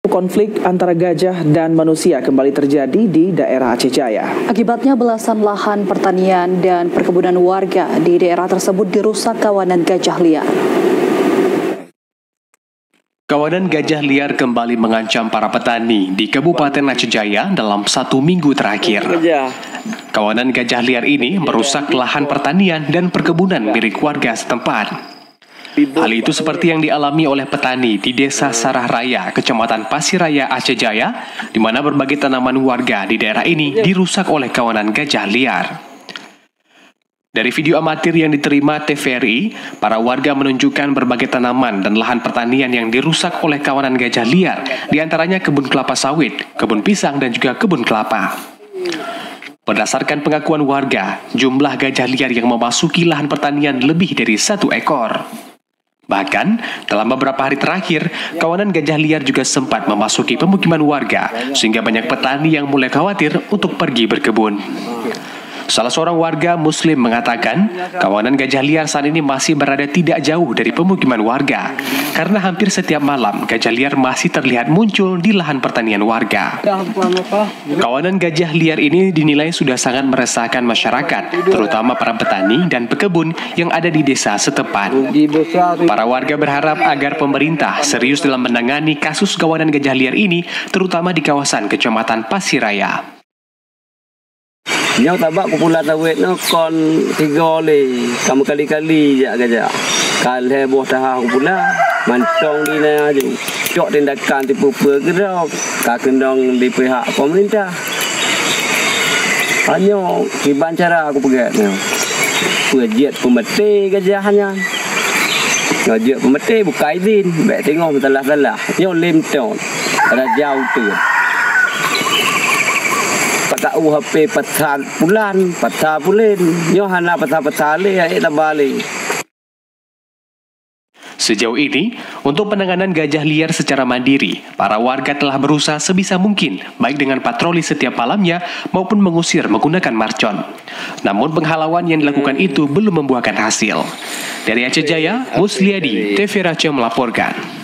Konflik antara gajah dan manusia kembali terjadi di daerah Aceh Jaya. Akibatnya belasan lahan pertanian dan perkebunan warga di daerah tersebut dirusak kawanan gajah liar. Kawanan gajah liar kembali mengancam para petani di Kabupaten Aceh Jaya dalam 1 minggu terakhir. Kawanan gajah liar ini merusak lahan pertanian dan perkebunan milik warga setempat. Hal itu seperti yang dialami oleh petani di Desa Sarah Raya, Kecamatan Pasiraya, Aceh Jaya, di mana berbagai tanaman warga di daerah ini dirusak oleh kawanan gajah liar. Dari video amatir yang diterima TVRI, para warga menunjukkan berbagai tanaman dan lahan pertanian yang dirusak oleh kawanan gajah liar, di antaranya kebun kelapa sawit, kebun pisang, dan juga kebun kelapa. Berdasarkan pengakuan warga, jumlah gajah liar yang memasuki lahan pertanian lebih dari 1 ekor. Bahkan, dalam beberapa hari terakhir, kawanan gajah liar juga sempat memasuki pemukiman warga, sehingga banyak petani yang mulai khawatir untuk pergi berkebun. Salah seorang warga Muslim mengatakan, kawanan gajah liar saat ini masih berada tidak jauh dari pemukiman warga, karena hampir setiap malam gajah liar masih terlihat muncul di lahan pertanian warga. Kawanan gajah liar ini dinilai sudah sangat meresahkan masyarakat, terutama para petani dan pekebun yang ada di desa setempat. Para warga berharap agar pemerintah serius dalam menangani kasus kawanan gajah liar ini, terutama di kawasan Kecamatan Pasiraya. Nhau tabak kumpulan tawet no kon 3 le kamu kali-kali jak gajah kal heboh tah kumpulan mantong di na ju cok tindakan tipu pergerak ka kendong di pihak pemerintah hanya kiban cara aku pegat no pejiat pemete gajahannya ngajak pemete buka izin baik tengok salah-salah nyo limton ada jauh tu tak UHP patah bulan, patah bulan, Yohana patah le, tak balik. Sejauh ini, untuk penanganan gajah liar secara mandiri, para warga telah berusaha sebisa mungkin, baik dengan patroli setiap malamnya maupun mengusir menggunakan marcon. Namun penghalauan yang dilakukan itu belum membuahkan hasil. Dari Aceh Jaya, Musliadi, TV Aceh melaporkan.